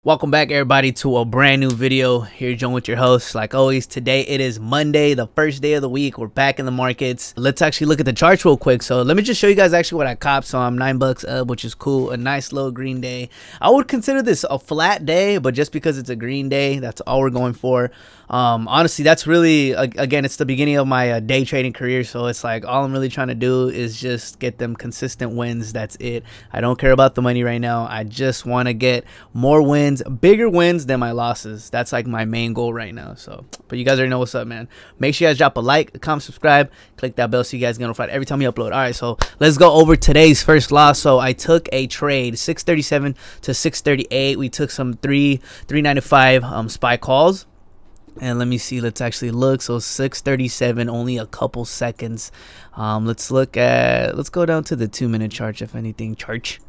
Welcome back, everybody, to a brand new video. Here, John, with your host. Like always, today it is Monday, the first day of the week. We're back in the markets. Let's actually look at the charts real quick. So let me just show you guys actually what I copped. So I'm $9 up, which is cool. A nice little green day. I would consider this a flat day, but just because it's a green day, that's all we're going for. Honestly, that's really, again, it's the beginning of my day trading career. So it's like all I'm really trying to do is just get them consistent wins. That's it. I don't care about the money right now. I just want to get more wins, bigger wins than my losses. That's like my main goal right now. So, but you guys already know what's up, man. Make sure you guys drop a like, a comment, subscribe, click that bell so you guys get notified every time we upload. All right, so let's go over today's first loss. So I took a trade 637 to 638. We took some 395 SPY calls. And let me see, let's actually look. So 637, only a couple seconds. Let's go down to the 2-minute chart, if anything, chart.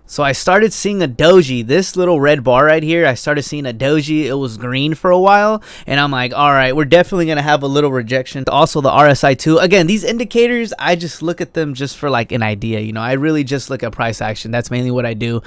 So I started seeing a doji, this little red bar right here. I started seeing a doji. It was green for a while, and I'm like, all right, we're definitely gonna have a little rejection. Also the RSI too. Again, these indicators, I just look at them just for like an idea, you know. I really just look at price action. That's mainly what I do.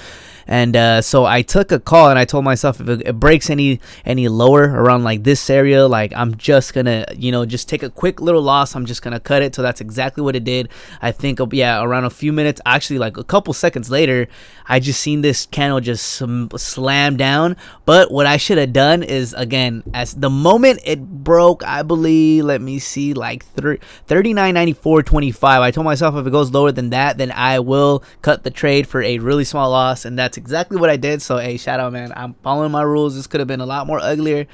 And so I took a call, and I told myself if it breaks any lower around like this area, like I'm just gonna, you know, just take a quick little loss. I'm just gonna cut it. So that's exactly what it did. I think, yeah, around a few minutes, actually like a couple seconds later, I just seen this candle just slam down. But what I should have done is, again, as the moment it broke, I believe, let me see, like 39.94.25, I told myself if it goes lower than that, then I will cut the trade for a really small loss. And that's exactly what I did. So hey, shout out, man. I'm following my rules. This could have been a lot more uglier.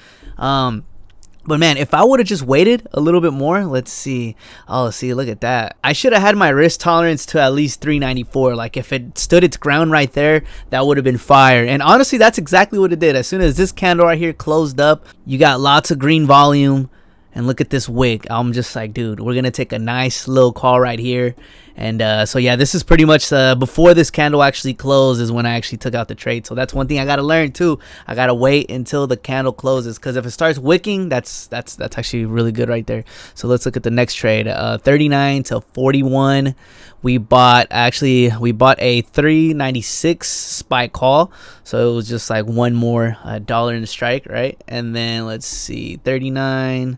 But man, if I would have just waited a little bit more, let's see. Oh, see, look at that. I should have had my risk tolerance to at least 394. Like if it stood its ground right there, that would have been fire. And honestly, that's exactly what it did. As soon as this candle right here closed up, you got lots of green volume. And look at this wick. I'm just like, dude, we're going to take a nice little call right here. And so, yeah, this is pretty much before this candle actually closed is when I actually took out the trade. So that's one thing I got to learn, too. I got to wait until the candle closes, because if it starts wicking, that's actually really good right there. So let's look at the next trade. 39 to 41. We bought a 396 SPY call. So it was just like one more dollar in the strike, right? And then let's see, 39.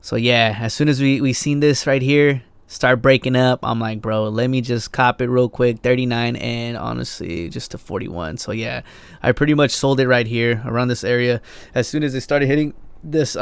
So yeah, as soon as we seen this right here start breaking up, I'm like, bro, let me just cop it real quick. 39 and honestly just to 41. So yeah, I pretty much sold it right here around this area. As soon as it started hitting this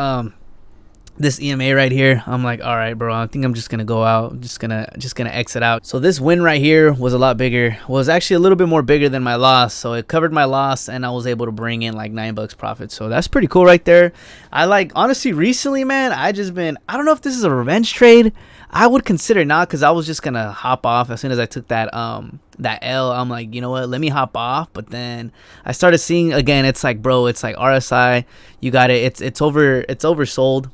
this EMA right here, I'm like, all right, bro, I think I'm just gonna go out. I'm just gonna exit out. So this win right here was a lot bigger, was actually a little bit more bigger than my loss. So it covered my loss, and I was able to bring in like $9 profit. So that's pretty cool right there. I like, honestly, recently, man, I don't know if this is a revenge trade. I would consider not, because I was just gonna hop off as soon as I took that L. I'm like, you know what, let me hop off. But then I started seeing, again, it's like, bro, it's like RSI, you got it, it's oversold.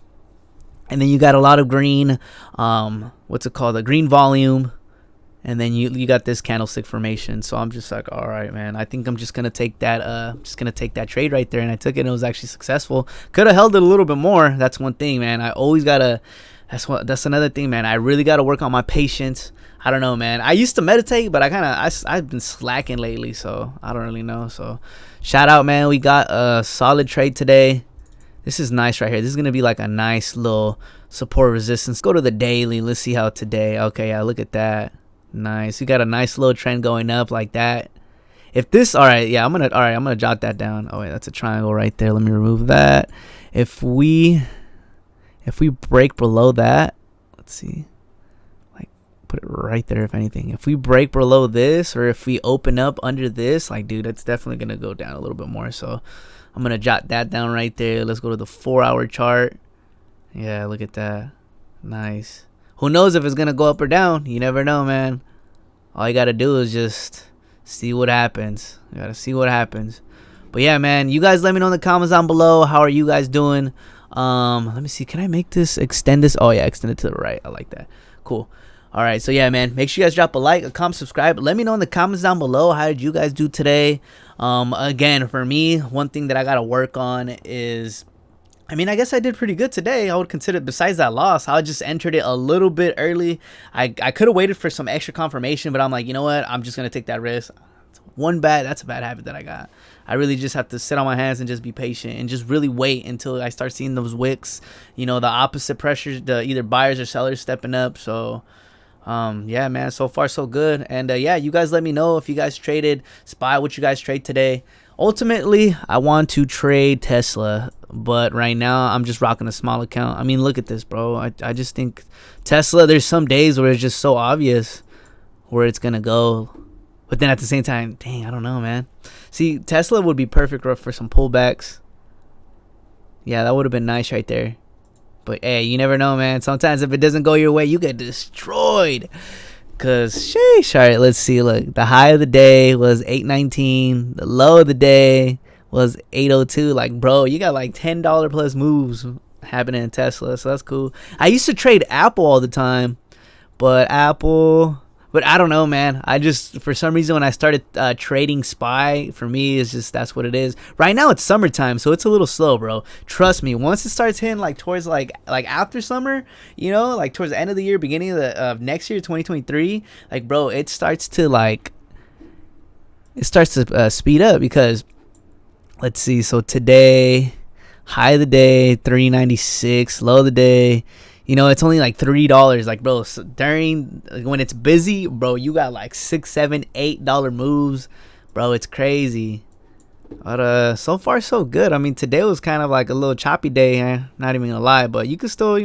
And then you got a lot of green, what's it called, the green volume. And then you got this candlestick formation. So I'm just like, all right, man, I think I'm just gonna take that trade right there. And I took it, and it was actually successful. Could have held it a little bit more. That's one thing, man. I always gotta, that's another thing, man. I really gotta work on my patience. I don't know, man. I used to meditate, but I've been slacking lately, so I don't really know. So shout out, man. We got a solid trade today. This is nice right here. This is going to be like a nice little support resistance. Go to the daily. Let's see how today. Okay, yeah, look at that. Nice. We got a nice little trend going up like that. If this, all right, yeah, I'm going to jot that down. Oh, wait, that's a triangle right there. Let me remove that. If we break below that, let's see. Like, put it right there, if anything. If we break below this, or if we open up under this, like, dude, it's definitely going to go down a little bit more. So I'm going to jot that down right there. Let's go to the 4-hour chart. Yeah, look at that. Nice. Who knows if it's going to go up or down? You never know, man. All you got to do is just see what happens. You got to see what happens. But yeah, man, you guys let me know in the comments down below. How are you guys doing? Let me see. Can I make this, extend this? Oh, yeah, extend it to the right. I like that. Cool. All right, so yeah, man, make sure you guys drop a like, a comment, subscribe. Let me know in the comments down below, how did you guys do today? Again, for me, one thing that I got to work on is, I mean, I guess I did pretty good today. I would consider, besides that loss, I just entered it a little bit early. I could have waited for some extra confirmation, but I'm like, you know what? I'm just going to take that risk. That's a bad habit that I got. I really just have to sit on my hands and just be patient and just really wait until I start seeing those wicks, the opposite pressures, the either buyers or sellers stepping up. So yeah, man, so far so good. And yeah, you guys let me know if you guys traded SPY, what you guys trade today. Ultimately, I want to trade Tesla, but right now I'm just rocking a small account. I mean, look at this, bro. I just think Tesla, there's some days where it's just so obvious where it's gonna go, but then at the same time, dang, I don't know, man. See, Tesla would be perfect for some pullbacks. Yeah, that would have been nice right there. But hey, you never know, man. Sometimes if it doesn't go your way, you get destroyed. Cause sheesh. All right, let's see. Look, the high of the day was 819. The low of the day was 802. Like, bro, you got like $10 plus moves happening in Tesla, so that's cool. I used to trade Apple all the time, but I don't know, man. I just, for some reason, when I started trading SPY, for me, it's just, that's what it is. Right now, it's summertime, so it's a little slow, bro. Trust me. Once it starts hitting, like, towards, like after summer, like, towards the end of the year, beginning of next year, 2023, like, bro, it starts to speed up because, let's see. So, today, high of the day, 396, low of the day, it's only like $3. Like, bro, so when it's busy, bro, you got like $6, $7, $8 moves, bro. It's crazy. But so far so good. I mean, today was kind of like a little choppy day, not even gonna lie. But you can still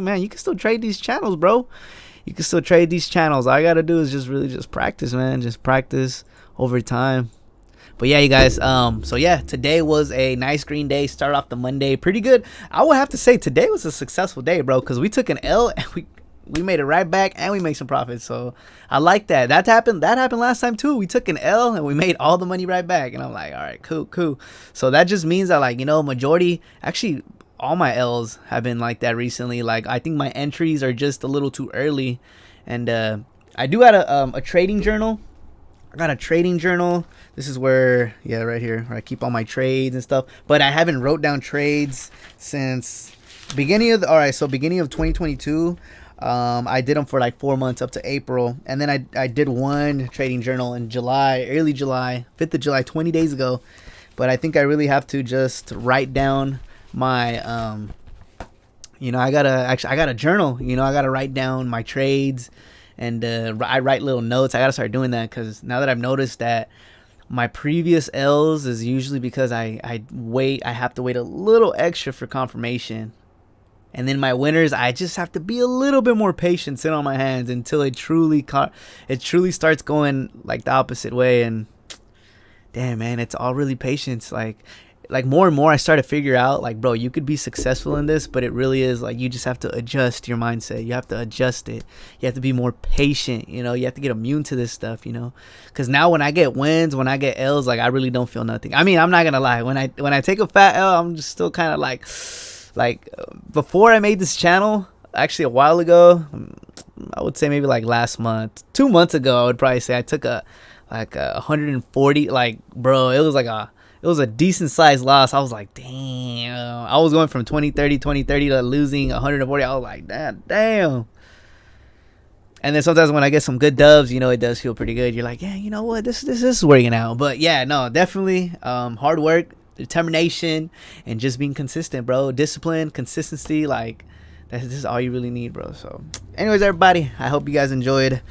trade these channels, bro. You can still trade these channels. All I gotta do is just practice, man. Just practice over time. But yeah, you guys, so yeah, today was a nice green day. Started off the Monday pretty good. I would have to say today was a successful day, bro, because we took an L and we made it right back and we made some profits. So I like that. That happened last time too. We took an L and we made all the money right back. And I'm like, all right, cool. So that just means that, like, majority, actually all my L's have been like that recently. Like, I think my entries are just a little too early. And I do have a trading journal. I got a trading journal. This is where, yeah, right here, where I keep all my trades and stuff. But I haven't wrote down trades since beginning of 2022. I did them for like 4 months up to April. And then I did one trading journal in July, early July, 5th of July, 20 days ago. But I think I really have to just write down my, I got a journal. I got to write down my trades. And I write little notes. I got to start doing that because now that I've noticed that my previous L's is usually because I have to wait a little extra for confirmation. And then my winners, I just have to be a little bit more patient, sit on my hands until it truly starts going like the opposite way. And damn, man, it's all really patience. Like more and more I start to figure out, like, bro, you could be successful in this, but it really is like you just have to adjust your mindset. You have to adjust it. You have to be more patient. You have to get immune to this stuff, because now when I get wins, when I get L's, like, I really don't feel nothing. I mean, I'm not gonna lie, when I take a fat L, I'm just still kind of like before I made this channel, actually a while ago, I would say maybe like last month, 2 months ago, I would probably say I took a 140, like, bro, it was a decent sized loss. I was like, damn. I was going from 20-30 to losing 140. I was like, damn. And then sometimes when I get some good dubs, it does feel pretty good. You're like, yeah, you know what? This is working out. But yeah, no, definitely hard work, determination, and just being consistent, bro. Discipline, consistency, like, this is all you really need, bro. So anyways, everybody, I hope you guys enjoyed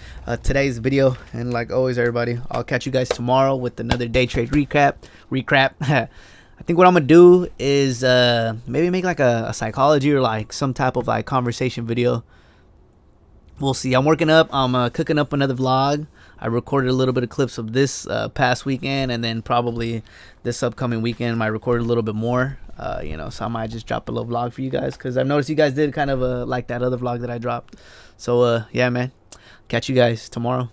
today's video. And like always, everybody, I'll catch you guys tomorrow with another day trade recap. I think what I'm gonna do is maybe make like a psychology or like some type of like conversation video. We'll see. I'm cooking up another vlog. I recorded a little bit of clips of this past weekend, and then probably this upcoming weekend I recorded a little bit more. So I might just drop a little vlog for you guys because I've noticed you guys did kind of like that other vlog that I dropped. So yeah, man, catch you guys tomorrow.